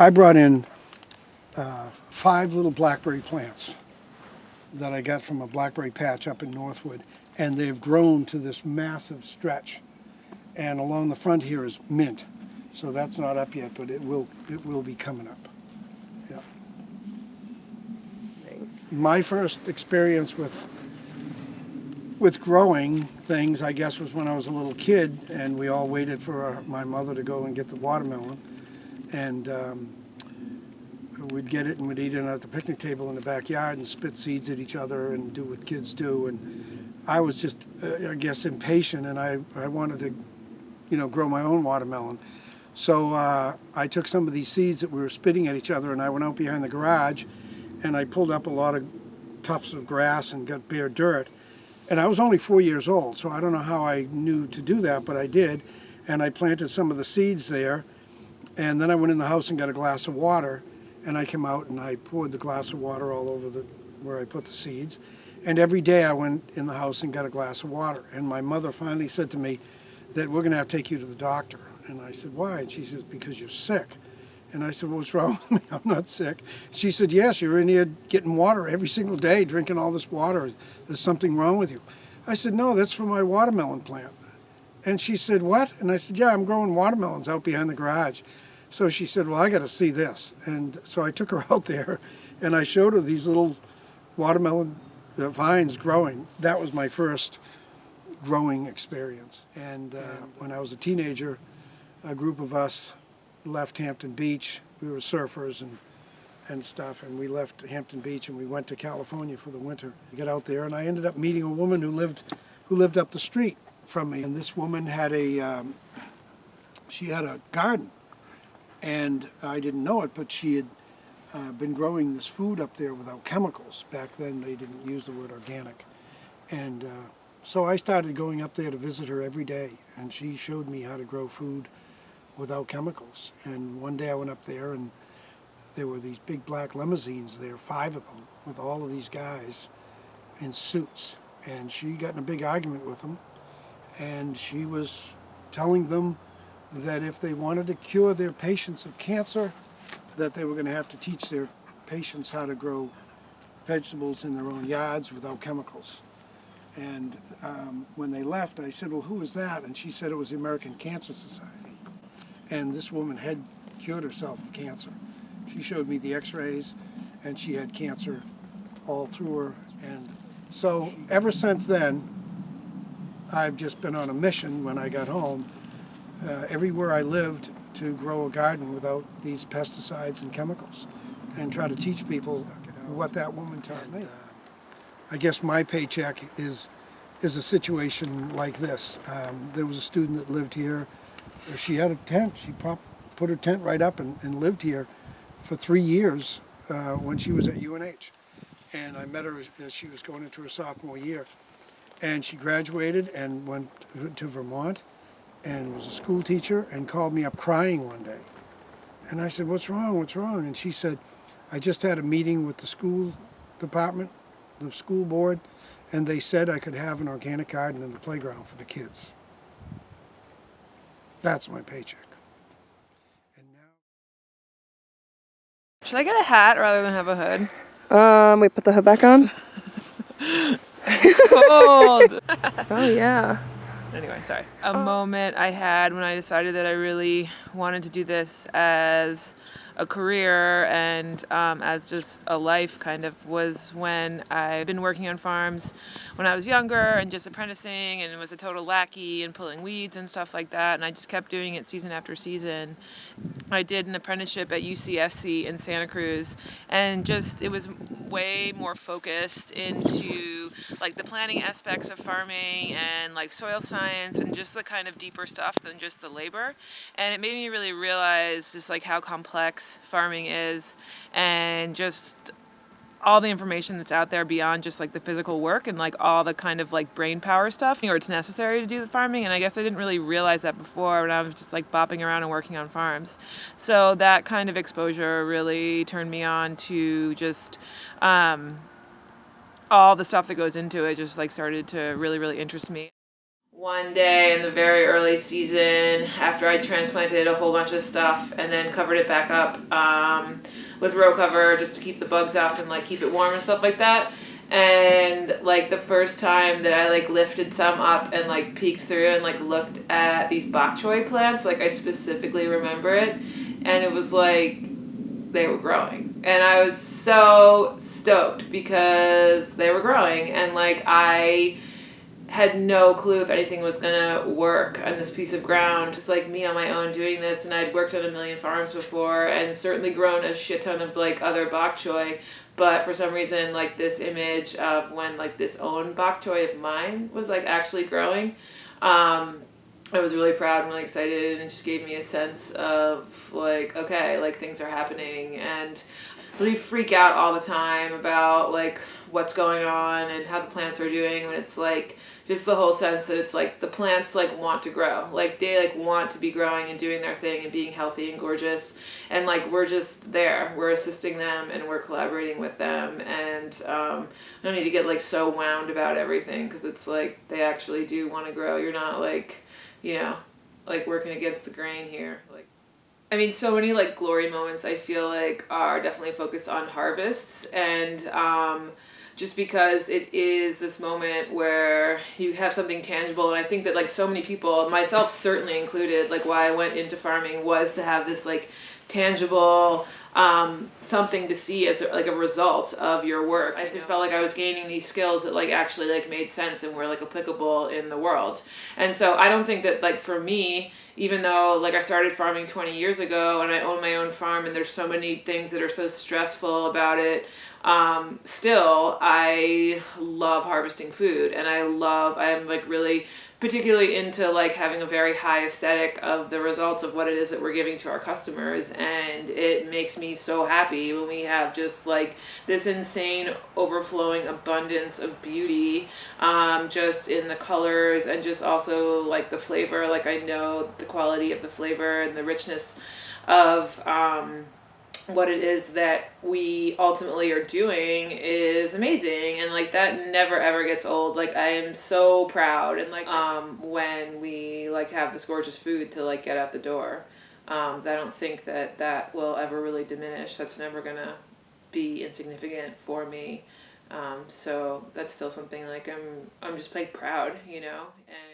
I brought in 5 little blackberry plants that I got from a blackberry patch up in Northwood, and they've grown to this massive stretch. And along the front here is mint, so that's not up yet, but it will be coming up. Yeah. My first experience with growing things, I guess, was when I was a little kid, and we all waited for my mother to go and get the watermelon, and we'd get it and we'd eat it at the picnic table in the backyard and spit seeds at each other and do what kids do. And I was just, I guess, impatient, and I wanted to, grow my own watermelon. So I took some of these seeds that we were spitting at each other, and I went out behind the garage, and I pulled up a lot of tufts of grass and got bare dirt. And I was only 4 years old, so I don't know how I knew to do that, but I did. And I planted some of the seeds there, and then I went in the house and got a glass of water, and I came out and I poured the glass of water all over where I put the seeds. And every day I went in the house and got a glass of water. And my mother finally said to me that we're going to have to take you to the doctor. And I said, why? And she said, because you're sick. And I said, what's wrong with me? I'm not sick. She said, yes, you're in here getting water every single day, drinking all this water. There's something wrong with you. I said, no, that's for my watermelon plant. And she said, what? And I said, yeah, I'm growing watermelons out behind the garage. So she said, well, I got to see this. And so I took her out there, and I showed her these little watermelon vines growing. That was my first growing experience. And when I was a teenager, a group of us left Hampton Beach. We were surfers and stuff, and we left Hampton Beach and we went to California for the winter. We got out there, and I ended up meeting a woman who lived up the street from me. And this woman had she had a garden, and I didn't know it, but she had been growing this food up there without chemicals. Back then they didn't use the word organic. And so I started going up there to visit her every day, and she showed me how to grow food without chemicals. And one day I went up there, and there were these big black limousines there, 5 of them, with all of these guys in suits. And she got in a big argument with them, and she was telling them that if they wanted to cure their patients of cancer, that they were going to have to teach their patients how to grow vegetables in their own yards without chemicals. And when they left, I said, well, who is that? And she said it was the American Cancer Society. And this woman had cured herself of cancer. She showed me the x-rays, and she had cancer all through her. And so ever since then, I've just been on a mission when I got home, everywhere I lived, to grow a garden without these pesticides and chemicals, and try to teach people what that woman taught me. I guess my paycheck is a situation like this. There was a student that lived here. She had a tent. She put her tent right up and lived here for 3 years when she was at UNH. And I met her as she was going into her sophomore year. And she graduated and went to Vermont and was a school teacher, and called me up crying one day. And I said, what's wrong? What's wrong? And she said, I just had a meeting with the school department, the school board, and they said I could have an organic garden in the playground for the kids. That's my paycheck. And now, should I get a hat rather than have a hood? We put the hood back on? It's cold. Oh yeah. Anyway, sorry. A moment I had when I decided that I really wanted to do this as a career and as just a life kind of was when I've been working on farms when I was younger and just apprenticing and was a total lackey and pulling weeds and stuff like that, and I just kept doing it season after season. I did an apprenticeship at UCFC in Santa Cruz, and just it was way more focused into like the planning aspects of farming and like soil science and just the kind of deeper stuff than just the labor. And it made me really realize just like how complex farming is and just all the information that's out there beyond just like the physical work and like all the kind of like brain power stuff or it's necessary to do the farming. And I guess I didn't really realize that before when I was just like bopping around and working on farms. So that kind of exposure really turned me on to just all the stuff that goes into it just like started to really, really interest me. one day in the very early season after I transplanted a whole bunch of stuff and then covered it back up with row cover just to keep the bugs off and like keep it warm and stuff like that. And like the first time that I like lifted some up and like peeked through and like looked at these bok choy plants, like I specifically remember it, and it was like they were growing, and I was so stoked because they were growing, and like I had no clue if anything was gonna work on this piece of ground, just like me on my own doing this. And I'd worked on a million farms before and certainly grown a shit ton of like other bok choy, but for some reason like this image of when like this own bok choy of mine was like actually growing, I was really proud and really excited, and it just gave me a sense of like, okay, like things are happening. And really freak out all the time about like what's going on and how the plants are doing, when it's like just the whole sense that it's like the plants like want to grow, like they like want to be growing and doing their thing and being healthy and gorgeous, and like we're just there, we're assisting them and we're collaborating with them. And I don't need to get like so wound about everything, because it's like they actually do want to grow. You're not like, you know, like working against the grain here. Like, I mean, so many like glory moments I feel like are definitely focused on harvests, and just because it is this moment where you have something tangible. And I think that like so many people, myself certainly included, like why I went into farming was to have this like tangible something to see as like a result of your work. I just felt like I was gaining these skills that like actually like made sense and were like applicable in the world. And so I don't think that like for me, even though like I started farming 20 years ago and I own my own farm and there's so many things that are so stressful about it, still I love harvesting food, and I'm like really particularly into like having a very high aesthetic of the results of what it is that we're giving to our customers. And it makes me so happy when we have just like this insane overflowing abundance of beauty, just in the colors and just also like the flavor. Like I know the quality of the flavor and the richness of what it is that we ultimately are doing is amazing, and like that never ever gets old. Like I am so proud, and like when we like have this gorgeous food to like get out the door, I don't think that that will ever really diminish. That's never gonna be insignificant for me. So that's still something like I'm just like proud, you know. And